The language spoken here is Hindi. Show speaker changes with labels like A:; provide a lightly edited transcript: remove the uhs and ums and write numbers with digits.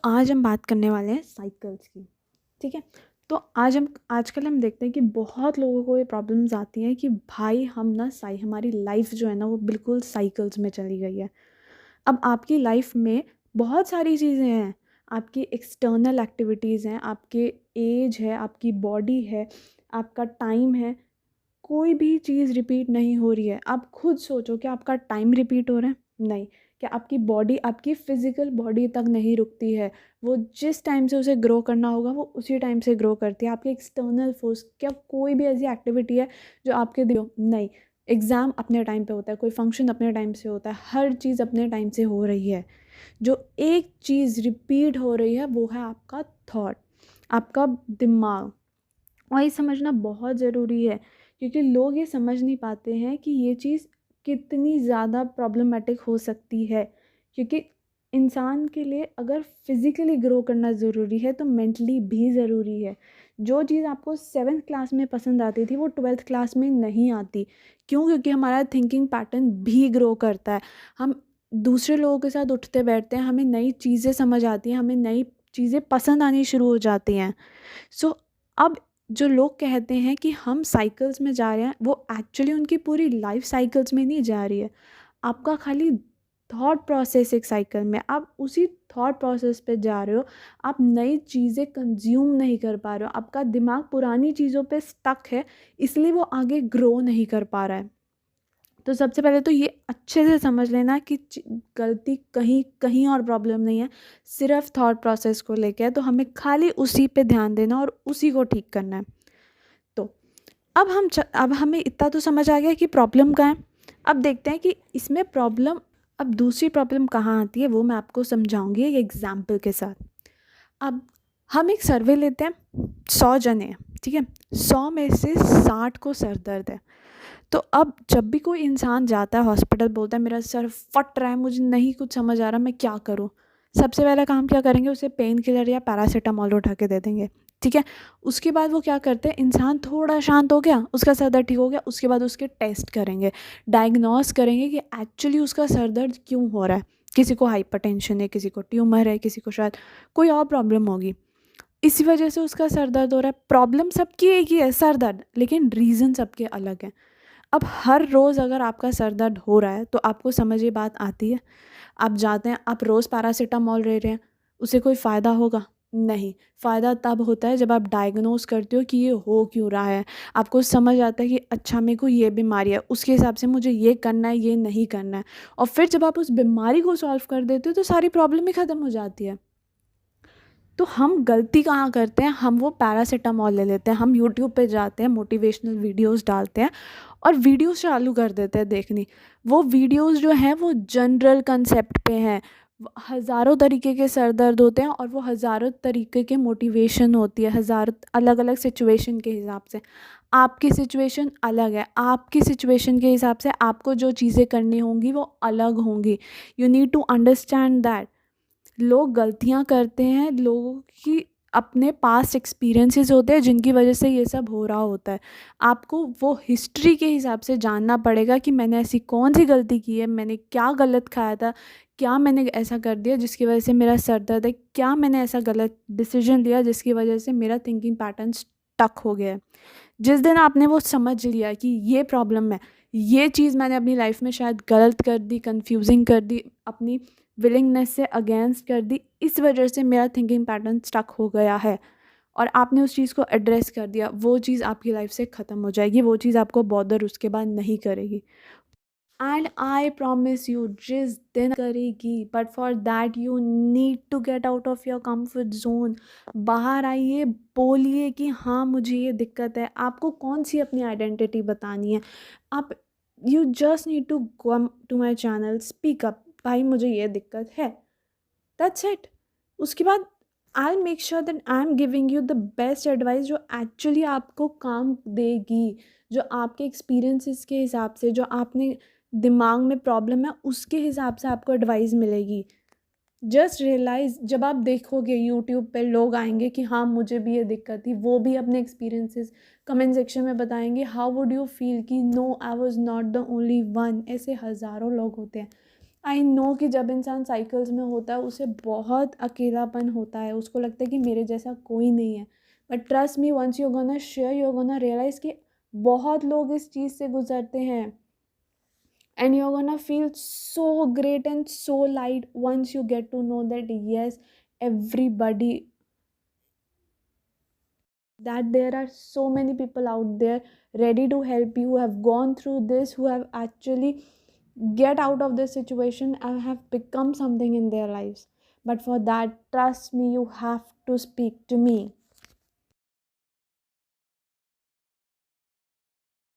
A: आज हम बात करने वाले हैं साइकिल्स की। ठीक है। तो आजकल हम देखते हैं कि बहुत लोगों को ये प्रॉब्लम्स आती हैं कि भाई हम ना साई हमारी लाइफ जो है ना वो बिल्कुल साइकिल्स में चली गई है। अब आपकी लाइफ में बहुत सारी चीज़ें हैं, आपकी एक्सटर्नल एक्टिविटीज़ हैं, आपके एज है, आपकी बॉडी है, आपका टाइम है। कोई भी चीज़ रिपीट नहीं हो रही है। आप खुद सोचो, क्या आपका टाइम रिपीट हो रहा है? नहीं। क्या आपकी बॉडी, आपकी फ़िज़िकल बॉडी तक नहीं रुकती है? वो जिस टाइम से उसे ग्रो करना होगा वो उसी टाइम से ग्रो करती है। आपके एक्सटर्नल फोर्स, क्या कोई भी ऐसी एक्टिविटी है जो आपके नहीं। एग्ज़ाम अपने टाइम पे होता है, कोई फंक्शन अपने टाइम से होता है, हर चीज़ अपने टाइम से हो रही है। जो एक चीज़ रिपीट हो रही है वो है आपका थॉट, आपका दिमाग। और ये समझना बहुत ज़रूरी है, क्योंकि लोग ये समझ नहीं पाते हैं कि ये चीज़ कितनी ज़्यादा प्रॉब्लमेटिक हो सकती है। क्योंकि इंसान के लिए अगर फिज़िकली ग्रो करना ज़रूरी है तो मेंटली भी ज़रूरी है। जो चीज़ आपको 7th क्लास में पसंद आती थी वो 12th क्लास में नहीं आती। क्यों? क्योंकि हमारा थिंकिंग पैटर्न भी ग्रो करता है। हम दूसरे लोगों के साथ उठते बैठते हैं, हमें नई चीज़ें समझ आती हैं, हमें नई चीज़ें पसंद आनी शुरू हो जाती हैं। सो अब जो लोग कहते हैं कि हम साइकिल्स में जा रहे हैं, वो एक्चुअली उनकी पूरी लाइफ साइकिल्स में नहीं जा रही है। आपका खाली थॉट प्रोसेस एक साइकिल में, आप उसी थॉट प्रोसेस पे जा रहे हो। आप नई चीज़ें कंज्यूम नहीं कर पा रहे हो, आपका दिमाग पुरानी चीज़ों पे स्टक है, इसलिए वो आगे ग्रो नहीं कर पा रहा है। तो सबसे पहले तो ये अच्छे से समझ लेना कि गलती कहीं कहीं और प्रॉब्लम नहीं है, सिर्फ थॉट प्रोसेस को लेके है। तो हमें खाली उसी पे ध्यान देना और उसी को ठीक करना है। तो अब हमें इतना तो समझ आ गया कि प्रॉब्लम कहाँ है। अब देखते हैं कि इसमें प्रॉब्लम, अब दूसरी प्रॉब्लम कहाँ आती है वो मैं आपको समझाऊंगी एक एग्जाम्पल के साथ। अब हम एक सर्वे लेते हैं, 100 जने हैं, ठीक है। 100 में से 60 को सर दर्द है। तो अब जब भी कोई इंसान जाता है हॉस्पिटल, बोलता है मेरा सर फट रहा है, मुझे नहीं कुछ समझ आ रहा, मैं क्या करूँ, सबसे पहला काम क्या करेंगे, उसे पेन किलर या पैरासीटामोल उठा के दे देंगे। ठीक है। उसके बाद वो क्या करते हैं, इंसान थोड़ा शांत हो गया, उसका सर दर्द ठीक हो गया, उसके बाद उसके टेस्ट करेंगे, डायग्नोस करेंगे कि एक्चुअली उसका सर दर्द क्यों हो रहा है। किसी को हाइपरटेंशन है, किसी को ट्यूमर है, किसी को शायद कोई और प्रॉब्लम होगी, इसी वजह से उसका सर दर्द हो रहा है। प्रॉब्लम सबकी एक ही है, सर दर्द, लेकिन रीज़न सबके अलग हैं। अब हर रोज़ अगर आपका सर दर्द हो रहा है तो आपको समझ ये बात आती है। आप जाते हैं, आप रोज़ पैरासीटामोल ले रहे हैं, उससे कोई फ़ायदा होगा? नहीं। फ़ायदा तब होता है जब आप डायग्नोस करते हो कि ये हो क्यों रहा है। आपको समझ आता है कि अच्छा मेरे को ये बीमारी है, उसके हिसाब से मुझे ये करना है, ये नहीं करना है। और फिर जब आप उस बीमारी को सॉल्व कर देते हो तो सारी प्रॉब्लम ही ख़त्म हो जाती है। तो हम गलती कहाँ करते हैं, हम वो पैरासीटामोल ले लेते हैं, हम यूट्यूब पे जाते हैं, मोटिवेशनल वीडियोस डालते हैं और वीडियोस चालू कर देते हैं देखनी। वो वीडियोस जो हैं वो जनरल कंसेप्ट पे हैं। हज़ारों तरीके के सर दर्द होते हैं और वो हज़ारों तरीके के मोटिवेशन होती है, हज़ारों अलग अलग सिचुएशन के हिसाब से। आपकी सिचुएशन अलग है, आपकी सिचुएशन के हिसाब से आपको जो चीज़ें करनी होंगी वो अलग होंगी। You need to understand that. लोग गलतियाँ करते हैं, लोगों की अपने पास्ट एक्सपीरियंसेस होते हैं जिनकी वजह से ये सब हो रहा होता है। आपको वो हिस्ट्री के हिसाब से जानना पड़ेगा कि मैंने ऐसी कौन सी गलती की है, मैंने क्या गलत खाया था, क्या मैंने ऐसा कर दिया जिसकी वजह से मेरा सर दर्द है, क्या मैंने ऐसा गलत डिसीजन लिया जिसकी वजह से मेरा थिंकिंग पैटर्न स्टक हो गया है। जिस दिन आपने वो समझ लिया कि ये प्रॉब्लम है, ये चीज़ मैंने अपनी लाइफ में शायद गलत कर दी, कंफ्यूजिंग कर दी, अपनी विलिंगनेस से अगेंस्ट कर दी, इस वजह से मेरा थिंकिंग पैटर्न स्टक हो गया है, और आपने उस चीज़ को एड्रेस कर दिया, वो चीज़ आपकी लाइफ से ख़त्म हो जाएगी, वो चीज़ आपको बॉदर उसके बाद नहीं करेगी। एंड आई प्रॉमिस यू, जिस दिन करेगी, but for that you need to get out of your comfort zone. बाहर आइए, बोलिए कि हाँ मुझे ये दिक्कत है। आपको कौन सी अपनी आइडेंटिटी बतानी है? आप, you just need to come to my channel, speak up, भाई मुझे ये दिक्कत है, दैट्स इट। उसके बाद I make sure that I am giving you the best advice जो एक्चुअली आपको काम देगी, जो आपके एक्सपीरियंसेस के हिसाब से, जो आपने दिमाग में प्रॉब्लम है उसके हिसाब से आपको एडवाइस मिलेगी। जस्ट रियलाइज, जब आप देखोगे यूट्यूब पे लोग आएंगे कि हाँ मुझे भी ये दिक्कत थी, वो भी अपने एक्सपीरियंसेस कमेंट सेक्शन में बताएंगे, हाउ वुड यू फील कि no I was not the only one. ऐसे हज़ारों लोग होते हैं। आई नो कि जब इंसान साइकिल्स में होता है उसे बहुत अकेलापन होता है, उसको लगता है कि मेरे जैसा कोई नहीं है। But trust me, once you gonna share, you gonna realize कि बहुत लोग इस चीज़ से गुजरते हैं। And you gonna feel so great and so light once you get to know that yes, everybody, that there are so many people out there ready to help you, who have gone through this, who have actually get out of this situation and have become something in their lives. But for that, trust me, you have to speak to me.